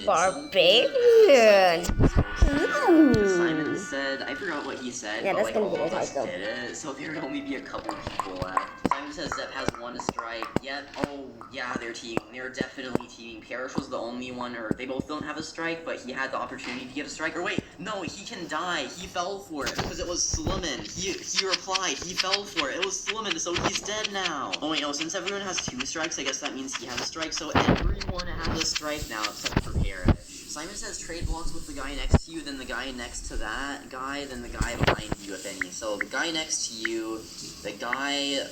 Barbarian. Simon said, I forgot what he said, Yeah, but that's like gonna all be of the us title. did it, so there would only be a couple people left. Simon says Zep has one strike. Yep. Oh, yeah, they're teaming. They're definitely teaming. Parrish was the only one, or they both don't have a strike, but he had the opportunity to get a strike. Or wait, no, he can die. He fell for it because it was Slimmin. He replied. He fell for it. It was Slimmin, so he's dead now. Oh wait, no, since everyone has 2 strikes, I guess that means he has a strike, so everyone has a strike now except for Parrish. Simon says trade blocks with the guy next to you, then the guy next to that guy, then the guy behind you, if any. So the guy next to you, the guy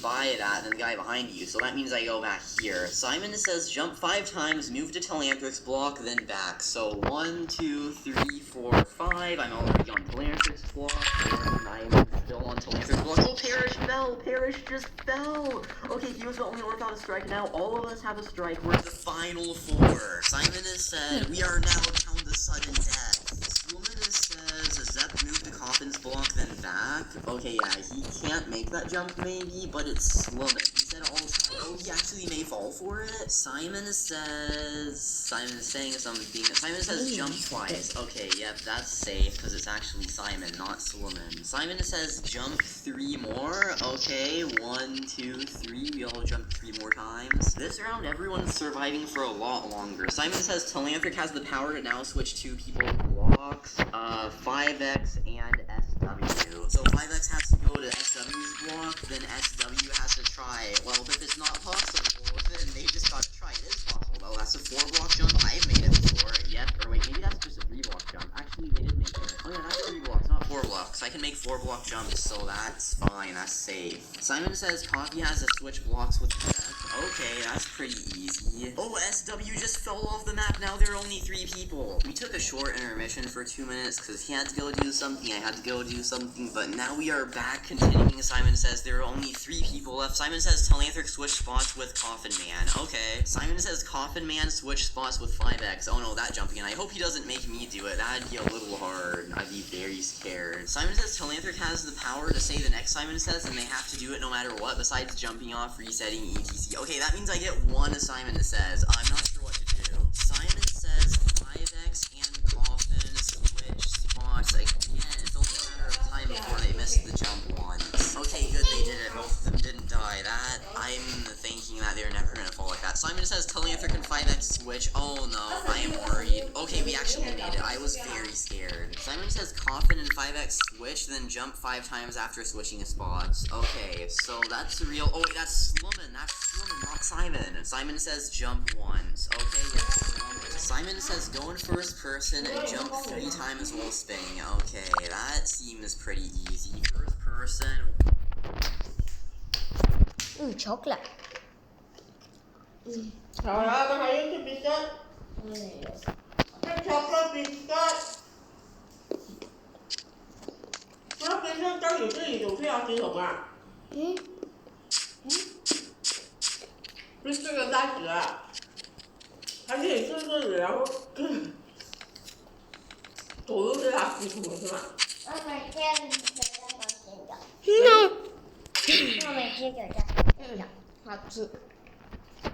by that, then the guy behind you. So that means I go back here. Simon says jump 5 times, move to Telanthrics block, then back. So 1, 2, 3, 4, 5. I'm already on Telanthrics block, and I'm still on Telanthrics block. Oh, Parrish fell! Parrish just fell! Okay, he was the only one without a strike. Now all of us have a strike. We're the final 4. Simon has said we are now down to sudden death. Sluminous says Zep moved to Coffin's block, then back. Okay, yeah, he can't make that jump maybe, but it's Slumin. He said all the time. Oh, he actually may fall for it. Simon is saying something. Simon says jump twice. Okay, yep, that's safe, because it's actually Simon, not Slumin. Simon says jump 3 more. Okay, 1, 2, 3. We all jump 3 more times. This round, everyone's surviving for a lot longer. Simon says Telanthric has the power to now switch 2 people's blocks, 5X and SW. So 5X has to go to SW's block, then SW has to try. Well, if it's not possible, then they just gotta try. It is possible, though. That's a 4-block jump. I've made it before. Yep. Or wait, maybe that's just a 3-block jump. Actually, they did make it. Oh yeah, that's 3 blocks, not 4 blocks. I can make 4-block jumps, so that's fine. That's safe. Simon says Coffee has to switch blocks with Zep. Okay, that's pretty easy. Oh, SW just fell off the map. Now there are only 3 people. We took a short intermission for 2 minutes because he had to go do something. I had to go do something, but now we are back continuing. Simon says there are only 3 people left. Simon says Telanthric switch spots with Coffin Man. Okay. Simon says Coffin Man switch spots with 5X. Oh no, that jump again. I hope he doesn't make me do it. That'd be a little hard. I'd be very scared. Simon says Telanthric has the power to say the next Simon says, and they have to do it no matter what, besides jumping off, resetting, etc. Okay, that means I get 1 Simon says. I'm not sure what to do. Simon says 5X and Coffin switch spots again. It's only a matter of time before they miss the jump once. Okay, good, they did it. Both of them didn't die. That, I'm thinking that they're never gonna fall like that. Simon says Telanthric and 5X switch. Oh no, I am worried. Okay, we actually made it. I was very scared. Simon says Coffin and 5X switch, then jump 5 times after switching spots. Okay, so that's real. Oh wait, that's Slumin. That's Slumin, not Simon. Simon says jump once. Okay, yes. Simon says go in first person and jump 3 times while spinning. Okay, that seems pretty easy. First person. Chocolate. Trời ơi, con thấy cái biscuit. Cái chocolate biscuit. Nó cái nó có nhiều cái gì đủ phía chị Hùng à? biscuit 的袋子啊，它可以顺顺然后投入给它洗ถุ是吧？我每天都在房间的。No。我每天都在房间的。好吃。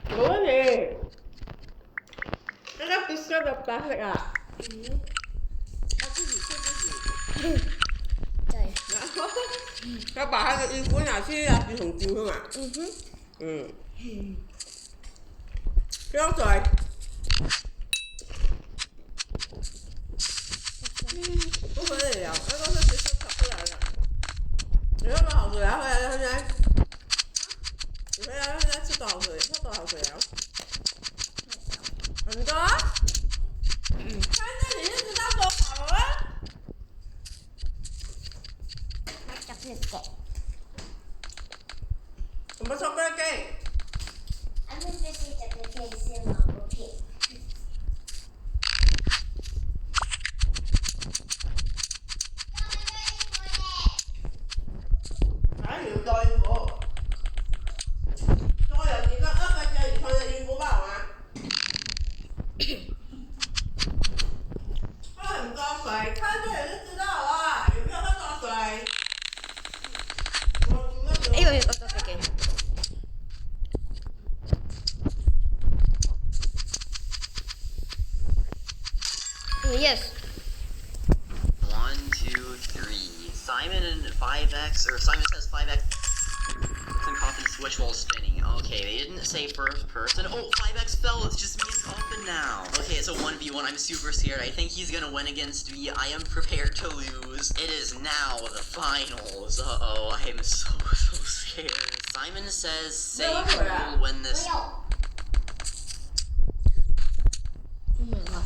冇問題。那個 biscuit 的白色啊。他自己吃自己。对。然後他把他的衣服拿去垃圾桶丟是嘛？不要水。不可以了，那個是 biscuit 跑出來的。你那個好水啊，回來了，回來。你回來了，現在吃多少水？喝多少水了？很多。看着你就知道多少了。什麼 chocolate cake？ I think this is chocolate cake, it's marble cake. 哪有多衣服？多有幾個2個月以上的衣服吧，好嗎？喝很多水，看這裡就知道了，有沒有喝多水？哎呦，OK。Yes. 1, 2, 3. Simon and 5x, or Simon says 5x and Coffin switch while spinning. Okay, they didn't say first person. Oh, 5x fell. It's just me and Coffin now. Okay, it's a 1v1. I'm super scared. I think he's gonna win against me. I am prepared to lose. It is now the finals. Uh-oh, I am so scared. Simon says, say who will win this. Oh my god.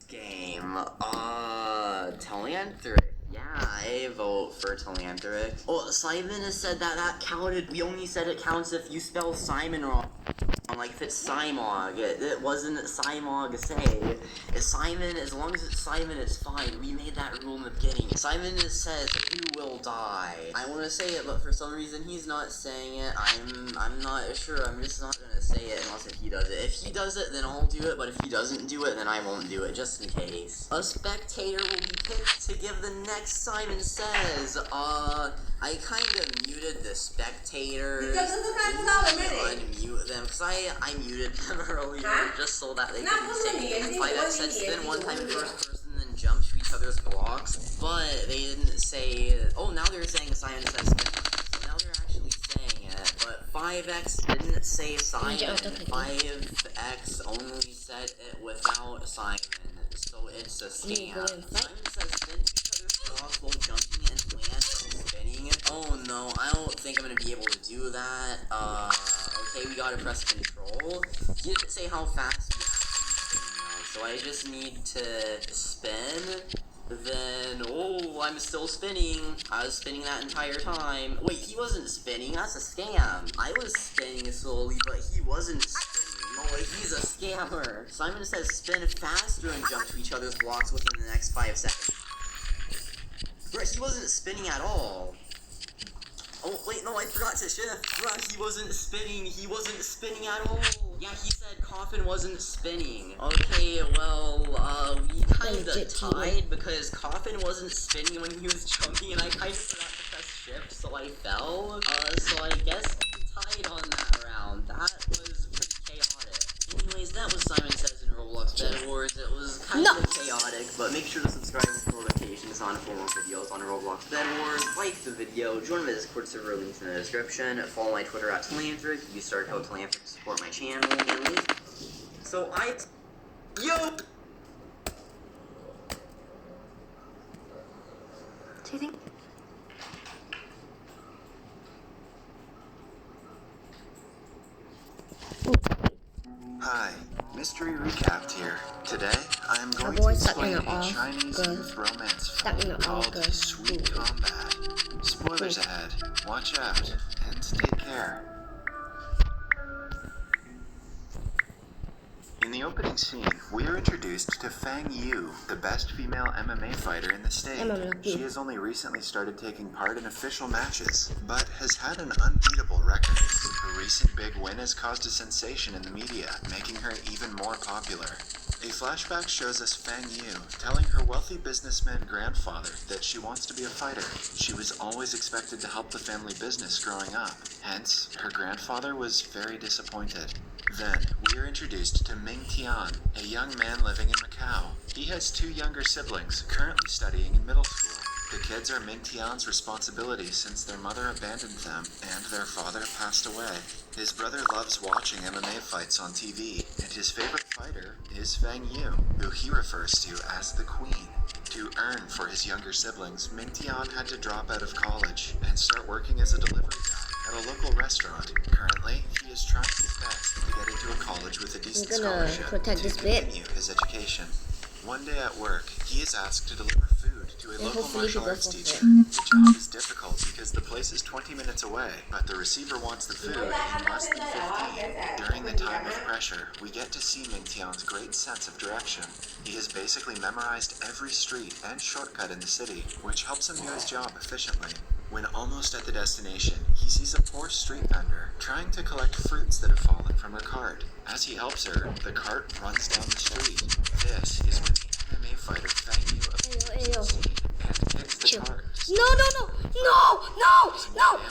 Game. Telanthric. Yeah, I vote for Telanthric. Oh, Simon has said that counted. We only said it counts if you spell Simon wrong. Like if it's Simog, it wasn't Simog say. It's Simon, as long as it's Simon, it's fine. We made that rule in the beginning. Simon says, who will die? I want to say it, but for some reason he's not saying it. I'm not sure. I'm just not gonna say it unless if he does it. If he does it, then I'll do it, but if he doesn't do it, then I won't do it, just in case. A spectator will be picked to give the next Simon Says. I kind of muted the spectators. Unmute them, because I muted them earlier just so that they couldn't say anything. 5x said spin one time in first person, then jump to each other's blocks, but they didn't say. Oh, now they're saying Simon Says spin. So now they're actually saying it, but 5x didn't say Simon. 5x only said it without Simon, so it's a scam. Simon says spin to each other's blocks while jumping and land and spinning. Oh no, I don't think I'm gonna be able to do that. Okay, we gotta press control. He didn't say how fast you have to be spinning though, so I just need to spin. Then, oh, I'm still spinning. I was spinning that entire time. Wait, he wasn't spinning. That's a scam. I was spinning slowly, but he wasn't spinning. No, he's a scammer. Simon says spin faster and jump to each other's blocks within the next 5 seconds. Bro, he wasn't spinning at all. Oh, wait, no, I forgot to shift. Bro, he wasn't spinning. He wasn't spinning at all. Yeah, he said Coffin wasn't spinning. Okay, well, we kinda tied because Coffin wasn't spinning when he was jumping, and I kinda forgot to press shift, so I fell. So I guess we tied on that round. That was pretty chaotic. Anyways, that was Simon Says in Roblox Bed Wars. It was kind of chaotic, but make sure to subscribe with notifications on for more videos on Roblox Bed Wars. Like the video, join my Discord server, links in the description. Follow my Twitter at Telanthric. Use star code Telanthric to support my channel. So yo! Do you think? Hi, Mystery Recapped here. Today, I am going to boy stuck in explain an a Chinese youth romance film called Sweet Combat. Spoilers ahead. Watch out, and take care. In the opening scene, we are introduced to Fang Yu, the best female MMA fighter in the state. She has only recently started taking part in official matches, but has had an unbeatable record. Her recent big win has caused a sensation in the media, making her even more popular. A flashback shows us Fang Yu telling her wealthy businessman grandfather that she wants to be a fighter. She was always expected to help the family business growing up, hence, her grandfather was very disappointed. Then, we are introduced to Ming Tian, a young man living in Macau. He has 2 younger siblings, currently studying in middle school. The kids are Ming Tian's responsibility since their mother abandoned them and their father passed away. His brother loves watching MMA fights on TV, and his favorite fighter is Fang Yu, who he refers to as the Queen. To earn for his younger siblings, Ming Tian had to drop out of college and start working as a delivery guy at a local restaurant. Currently, he is trying his best to get into a college with a decent scholarship to continue his education. One day at work, he is asked to deliver food to a local martial arts teacher. The job is difficult because the place is 20 minutes away, but the receiver wants the food in less than 15. During the time of pressure, we get to see Ming Tian's great sense of direction. He has basically memorized every street and shortcut in the city, which helps him do his job efficiently. When almost at the destination, he sees a poor street vendor trying to collect fruits that have fallen from her cart. As he helps her, the cart runs down the street. This is when the MMA fighter Fang Yu appears on the scene and hits the cart. No!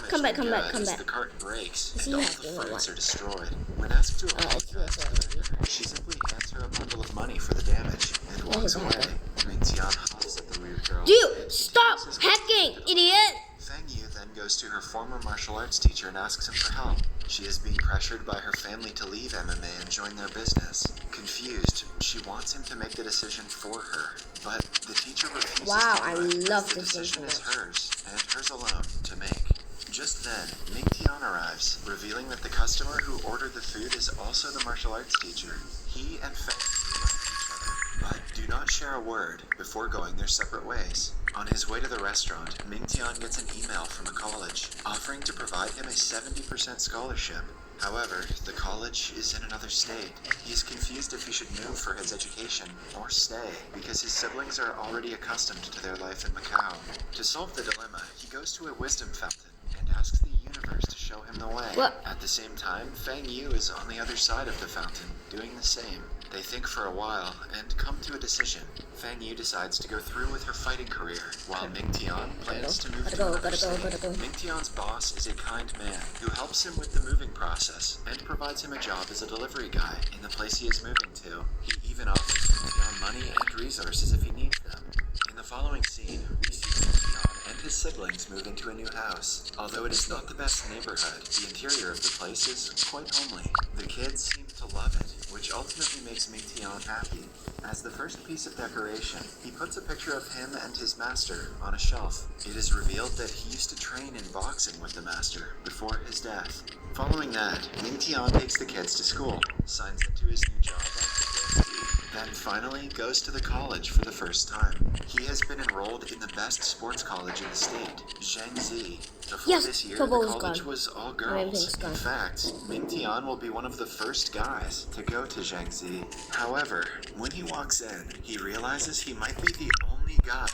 Come back. The cart breaks and all the fruits are destroyed. When asked to apologize to the vendor, she simply hands her a bundle of money for the damage and walks away. Ming-Tian huffs at the rude girl. Dude, stop hacking, idiot! Fang Yu then goes to her former martial arts teacher and asks him for help. She is being pressured by her family to leave MMA and join their business. Confused, she wants him to make the decision for her, but the teacher refuses Wow, to I do it, love as the this decision is information. hers, and hers alone, to make. Just then, Ming-Tian arrives, revealing that the customer who ordered the food is also the martial arts teacher. He and Fang Yu like each other, but do not share a word before going their separate ways. On his way to the restaurant, Ming-Tian gets an email from a college offering to provide him a 70% scholarship. However, the college is in another state. He is confused if he should move for his education or stay, because his siblings are already accustomed to their life in Macau. To solve the dilemma, he goes to a wisdom fountain and asks the universe to show him the way. What? At the same time, Fang Yu is on the other side of the fountain, doing the same. They think for a while and come to a decision. Fang Yu decides to go through with her fighting career, while Ming-Tian plans to move to another state. Ming-Tian's boss is a kind man who helps him with the moving process and provides him a job as a delivery guy in the place he is moving to. He even offers Ming-Tian money and resources if he needs them. In the following scene, we see Ming-Tian and his siblings move into a new house. Although it is not the best neighborhood, the interior of the place is quite homely. The kids seem to love it, which ultimately makes Ming-Tian happy. As the first piece of decoration, he puts a picture of him and his master on a shelf. It is revealed that he used to train in boxing with the master before his death. Following that, Ming-Tian takes the kids to school, signs them to his new job at the KFC, then finally goes to the college for the first time. He has been enrolled in the best sports college in the state, Zhangzi. Before Yes, this year, the football is college gone. was all girls. Everything's gone. In fact, Ming-Tian will be one of the first guys to go to Zhangzi. However, when he walks in, he realizes he might be the only guy at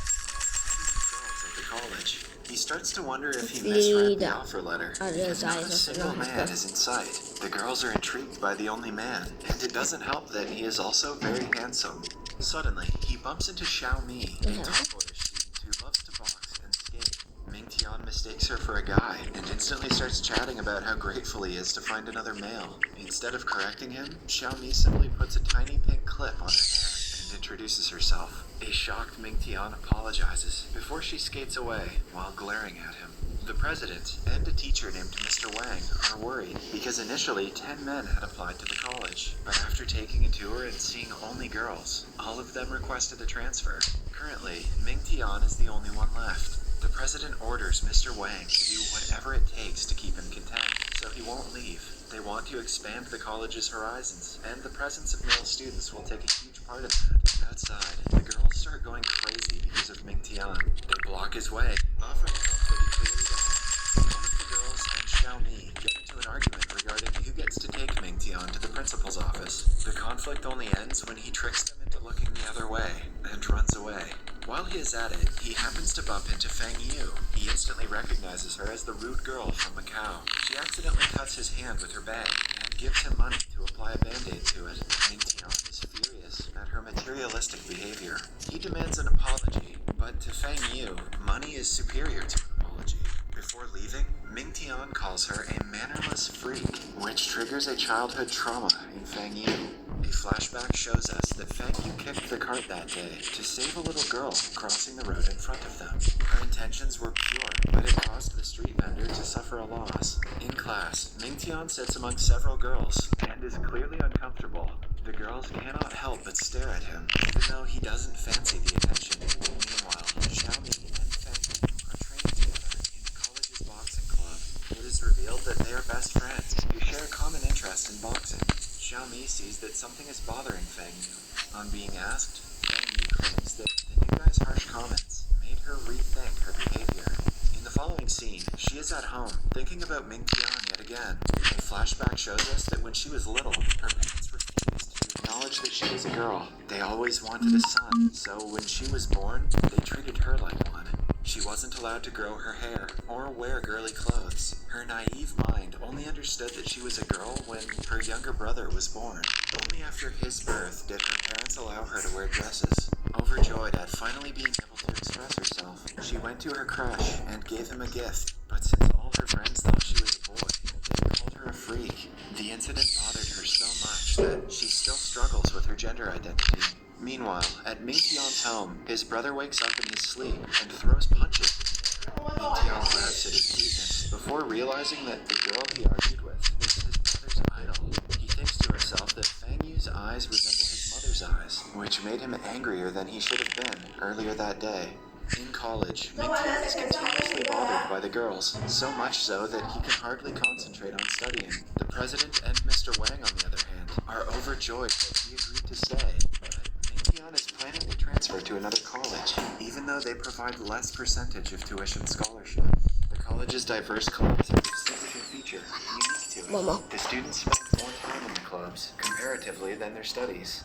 the college. He starts to wonder if he misread the offer letter, because not a single man is in sight. The girls are intrigued by the only man, and it doesn't help that he is also very handsome. Suddenly, he bumps into Xiaomi, a tomboyish student who loves to box and skate. Ming-Tian mistakes her for a guy and instantly starts chatting about how grateful he is to find another male. Instead of correcting him, Xiaomi simply puts a tiny pink clip on her hair and introduces herself. A shocked Ming-Tian apologizes before she skates away while glaring at him. The president and a teacher named Mr. Wang are worried because initially 10 men had applied to the college, but after taking a tour and seeing only girls, all of them requested a transfer. Currently, Ming-Tian is the only one left. The president orders Mr. Wang to do whatever it takes to keep him content, so he won't leave. They want to expand the college's horizons, and the presence of male students will take a huge part of that. Outside, the girls start going crazy because of Ming-Tian. They block his way, offering help that he clearly doesn't. One of the girls and Xiaomi get into an argument regarding who gets to take Ming-Tian to the principal's office. The conflict only ends when he tricks them into looking the other way and runs away. While he is at it, he happens to bump into Fang Yu. He instantly recognizes her as the rude girl from Macau. She accidentally cuts his hand with her bag and gives him money to apply a band-aid to it. Ming-Tian is furious at her materialistic behavior. He demands an apology, but to Fang Yu, money is superior to an apology. Before leaving, Ming-Tian calls her a mannerless freak, which triggers a childhood trauma in Fang Yu. A flashback shows us that Fang Yu kicked the cart that day to save a little girl crossing the road in front of them. Her intentions were pure, but it caused the street vendor to suffer a loss. In class, Ming-Tian sits among several girls and is clearly uncomfortable. The girls cannot help but stare at him, even though he doesn't fancy the attention. Meanwhile, Xiaomi and Fang Yu are training together in the college's boxing club. It is revealed that they are best friends who share a common interest in boxing. Xiaomi sees that something is bothering Fang Yu. On being asked, Fang Yu claims that the new guy's harsh comments made her rethink her behavior. In the following scene, she is at home, thinking about Ming-Tian yet again. A flashback shows us that when she was little, her parents refused to acknowledge that she was a girl. They always wanted a son, so when she was born, they treated her like one. She wasn't allowed to grow her hair or wear girly clothes. Her naive mind only understood that she was a girl when her younger brother was born. Only after his birth did her parents allow her to wear dresses. Overjoyed at finally being able to express herself, she went to her crush and gave him a gift. But since all her friends thought she was a boy, they called her a freak. The incident bothered her so much that she still struggles with her gender identity. Meanwhile, at Mingtian's home, his brother wakes up in his sleep and throws punches in the air. Mingtian laughs at his cuteness before realizing that the girl he argued with is his brother's idol. He thinks to himself that Fang Yu's eyes resemble his mother's eyes, which made him angrier than he should have been earlier that day. In college, Mingtian is continuously bothered by the girls, so much so that he can hardly concentrate on studying. The president and Mr. Wang, on the other hand, are overjoyed that he agreed to stay. Mingtian is planning to transfer to another college, even though they provide less percentage of tuition scholarship. The college's diverse clubs have a signature feature unique to it. The students spend more time in the clubs, comparatively, than their studies.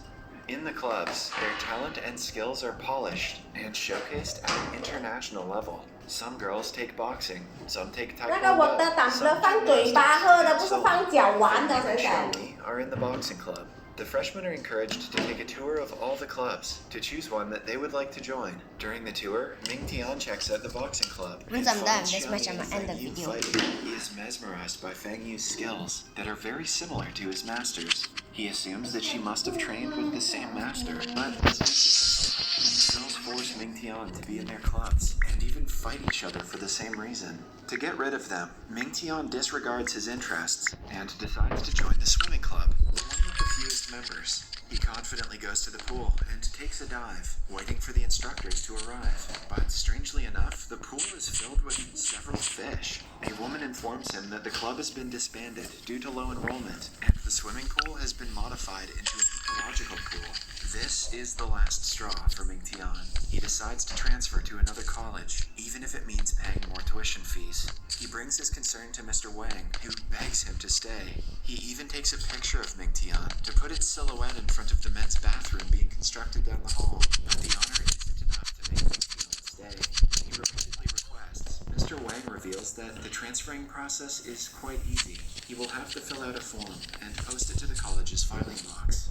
In the clubs, their talent and skills are polished and showcased at an international level. Some girls take boxing, some take taekwondo, some gymnastics, so Xiaomi are in the boxing club. The freshmen are encouraged to take a tour of all the clubs to choose one that they would like to join. During the tour, Mingtian checks out the boxing club and finds Xiaomi and Fang Yu fighting. He is mesmerized by Fang Yu's skills that are very similar to his master's. He assumes that she must have trained with the same master, but this misses him. Girls force Mingtian to be in their clubs and even fight each other for the same reason. To get rid of them, Mingtian disregards his interests and decides to join the swimming club, the one with the fewest members. He confidently goes to the pool and takes a dive, waiting for the instructors to arrive. But strangely enough, the pool is filled with several fish. A woman informs him that the club has been disbanded due to low enrollment, and the swimming pool has been modified into an ecological pool. This is the last straw for Mingtian. He decides to transfer to another college, even if it means paying more tuition fees. He brings his concern to Mr. Wang, who begs him to stay. He even takes a picture of Mingtian to put its silhouette in front of the men's bathroom being constructed down the hall. But the honor isn't enough to make Mingtian stay. He repeatedly requests. Mr. Wang reveals that the transferring process is quite easy. He will have to fill out a form and post it to the college's filing box.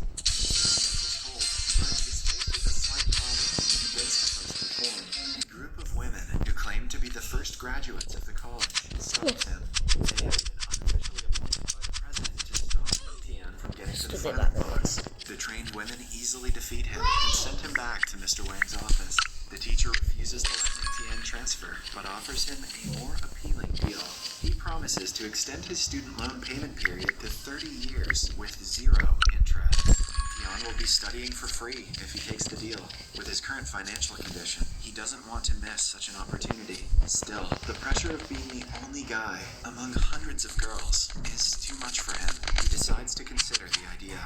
A group of women who claim to be the first graduates of the college stops him. They have been unofficially appointed by the president to stop Mingtian from getting to the filing box. The trained women easily defeat him and send him back to Mr. Wang's office. The teacher refuses to let Mingtian transfer, but offers him a more appealing deal. He promises to extend his student loan payment period to 30 years with 0 interest. Mingtian will be studying for free if he takes the deal. With his current financial condition, he doesn't want to miss such an opportunity. Still, the pressure of being the only guy among hundreds of girls is too much for him. He decides to consider the idea.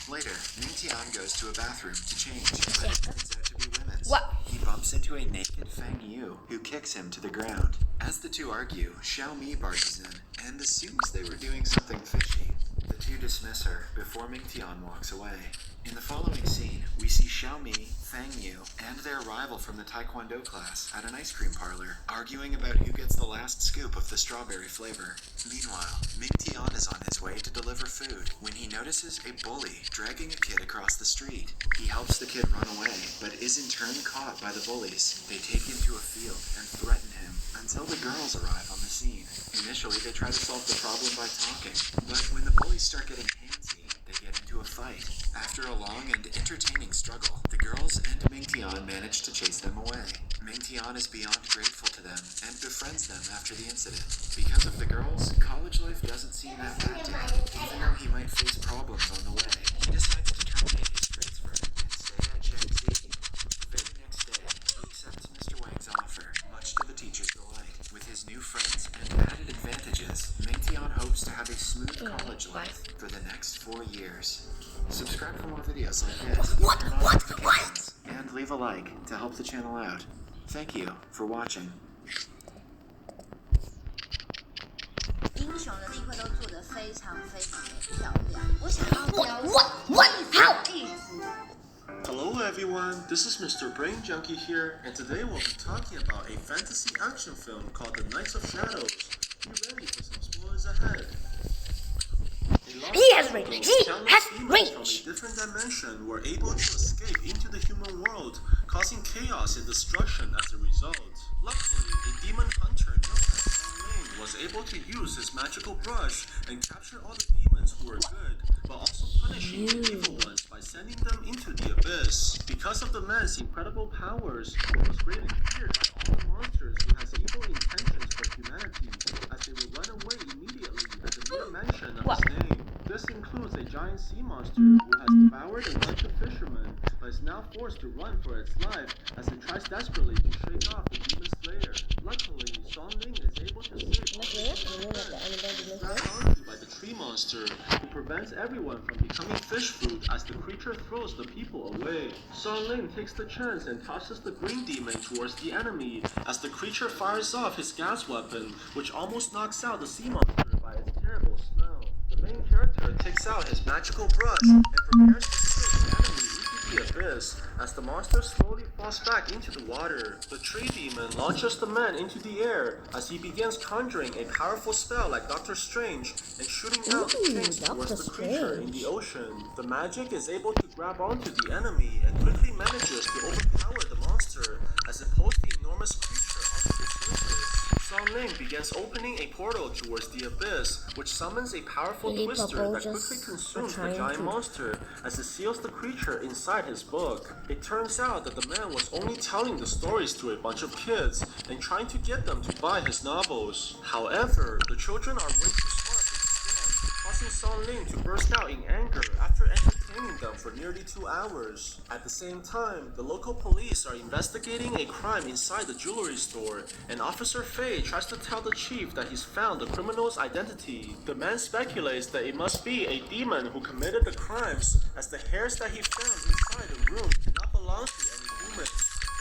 Later, Mingtian goes to a bathroom to change, but it turns out to be women's. What? He bumps into a naked Fang Yu, who kicks him to the ground. As the two argue, Xiaomi barges in and assumes they were doing something fishy. The two dismiss her before Mingtian walks away. In the following scene, we see Xiaomi, Fang Yu, and their rival from the Taekwondo class at an ice cream parlor, arguing about who gets the last scoop of the strawberry flavor. Meanwhile, Mingtian is on his way to deliver food when he notices a bully dragging a kid across the street. He helps the kid run away, but is in turn caught by the bullies. They take him to a field and threaten him until the girls arrive on the scene. Initially, they try to solve the problem by talking, but when the bullies start getting handsy, they get into a fight. After a long and entertaining struggle, the girls and Mingtian manage to chase them away. Mingtian is beyond grateful to them and befriends them after the incident. Because of the girls, college life doesn't seem that bad to him. Even though he might face problems on the way, he decides to terminate his transfer and stay at Jiangxi. The very next day, he accepts Mr. Wang's offer, much to the teacher's delight. With his new friends and added advantages, Mingtian hopes to have a smooth college life for the next 4 years. Subscribe for more videos like this, turn on notifications, and leave a like to help the channel out. Thank you for watching. 英雄的立绘都做得非常非常的漂亮。我想要教一直 Hello everyone! everyone, this is Mr. Brain Junkie here, and today we'll be talking about a fantasy action film called The Knights of Shadows. Be ready for some spoilers ahead. He has range! He has range! From a different dimension were able to escape into the human world, causing chaos and destruction as a result. Luckily, a demon hunter known as Song Ling was able to use his magical brush and capture all the demons who were good, but also punishing the evil ones by sending them into the abyss. Because of the man's incredible powers, he was greatly feared by all the monsters who has evil intentions for humanity, as they would run away immediately at the mere mention of his name. This includes a giant sea monster who has devoured a bunch of fishermen, but is now forced to run for its life as it tries desperately to shake off the demon slayer. Luckily, Song Ling is able to save all the grabbed onto by the tree monster, who prevents everyone from becoming fish food as the creature throws the people away. Song Ling takes the chance and tosses the green demon towards the enemy as the creature fires off his gas weapon, which almost knocks out the sea monster by its terrible smell. The main character takes out his magical brush and prepares to sink the enemy into the abyss as the monster slowly falls back into the water. The tree demon launches the man into the air as he begins conjuring a powerful spell like Doctor Strange and shooting out the chains towards the creature in the ocean. The magic is able to grab onto the enemy and quickly manages to overpower the monster as it pulls the enormous creature onto the surface. Song Ling begins opening a portal towards the abyss, which summons a powerful twister that quickly consumes the giant monster as it seals the creature inside his book. It turns out that the man was only telling the stories to a bunch of kids and trying to get them to buy his novels. However, the children are way too smart for the scam, causing Song Ling to burst out in anger after entertaining them for nearly 2 hours. At the same time, the local police are investigating a crime inside the jewelry store, and Officer Fei tries to tell the chief that he's found the criminal's identity. The man speculates that it must be a demon who committed the crimes, as the hairs that he found inside the room do not belong to any human.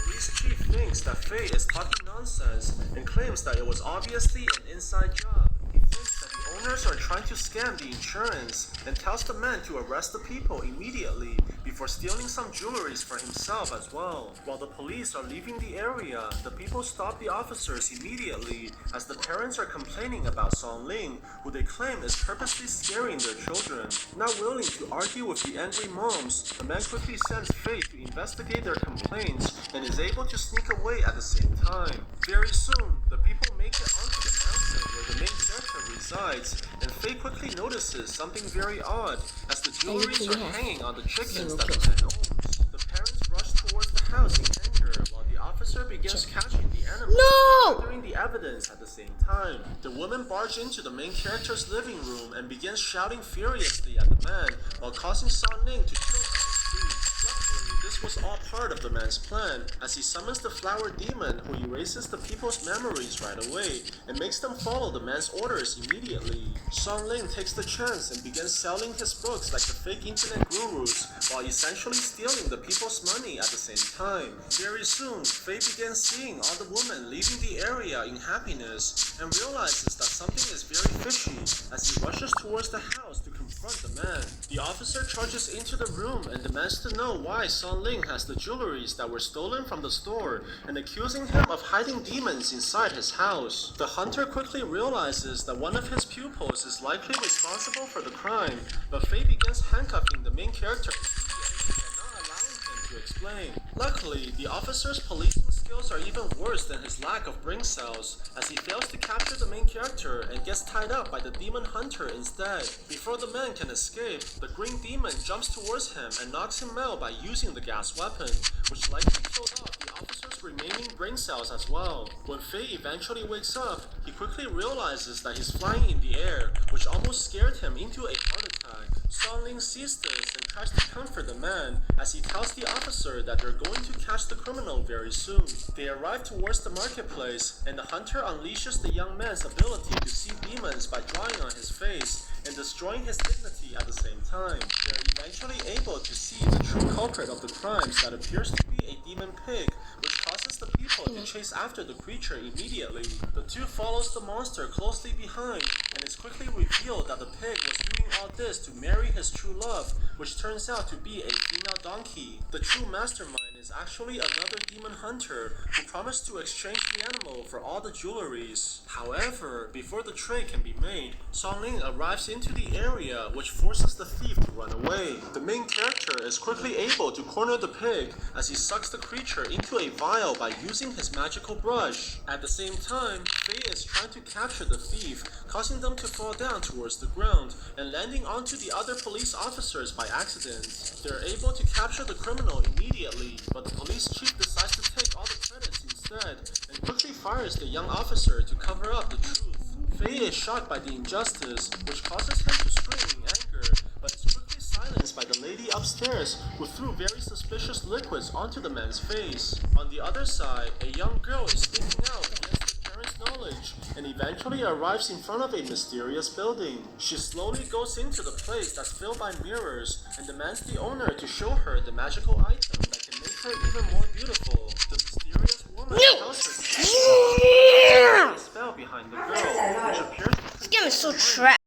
Police chief thinks that Fei is talking nonsense and claims that it was obviously an inside job. He thinks that the owners are trying to scam the insurance and tells the man to arrest the people immediately before stealing some jewelries for himself as well. While the police are leaving the area, the people stop the officers immediately as the parents are complaining about Song Ling, who they claim is purposely scaring their children. Not willing to argue with the angry moms, the man quickly sends Fei to investigate their complaints and is able to sneak away at the same time. Very soon, the people make it onto the mountain where the main character resides, and Fei quickly notices something very odd as the jewelries are hanging on the chickens that the man owns. The parents rush towards the house in anger while the officer begins catching the enemy and gathering the evidence at the same time. The woman barges into the main character's living room and begins shouting furiously at the man while causing Song Ling to choke on his food. Luckily, this was all part of the man's plan, as he summons the flower demon who erases the people's memories right away and makes them follow the man's orders immediately. Song Ling takes the chance and begins selling his books like the fake internet gurus, while essentially stealing the people's money at the same time. Very soon, Fei begins seeing all the women leaving the area in happiness and realizes that something is very fishy as he rushes towards the house to confront the man. The officer charges into the room and demands to know why Song Ling has the jewelries that were stolen from the store and accusing him of hiding demons inside his house. The hunter quickly realizes that one of his pupils is likely responsible for the crime, but Fei begins handcuffing the main character immediately and not allowing him to explain. Luckily, the officer's policing skills are even worse than his lack of brain cells, as he fails to capture the main character and gets tied up by the demon hunter instead. Before the man can escape, the green demon jumps towards him and knocks him out by using the gas weapon, which likely killed off the officer's remaining brain cells as well. When Fei eventually wakes up, he quickly realizes that he's flying in the air, which almost scared him into a heart attack. Song Ling sees this and tries to comfort the man as he tells the officer that they're going to catch the criminal very soon. They arrive towards the marketplace, and the hunter unleashes the young man's ability to see demons by drawing on his face and destroying his dignity at the same time. They're eventually able to see the true culprit of the crimes that appears to be a demon pig, which causes the people to chase after the creature immediately. The two follows the monster closely behind, and it's quickly revealed that the pig was doing all this to marry his true love, which turns out to be a female donkey. The true mastermind is is actually another demon hunter who promised to exchange the animal for all the jewelries. However, before the trade can be made, Songling arrives into the area, which forces the thief to run away. The main character is quickly able to corner the pig as he sucks the creature into a vial by using his magical brush. At the same time, Faye is trying to capture the thief, causing them to fall down towards the ground and landing onto the other police officers by accident. They're able to capture the criminal immediately, but the police chief decides to take all the credits instead and quickly fires the young officer to cover up the truth. Faye is shocked by the injustice, which causes him to scream in anger, but is quickly silenced by the lady upstairs, who threw very suspicious liquids onto the man's face. On the other side, a young girl is speaking out against her parents' knowledge and eventually arrives in front of a mysterious building. She slowly goes into the place that's filled by mirrors and demands the owner to show her the magical item that can make her even more beautiful. The mysterious woman tells her to a spell behind the girl, which appears to This game is so trash.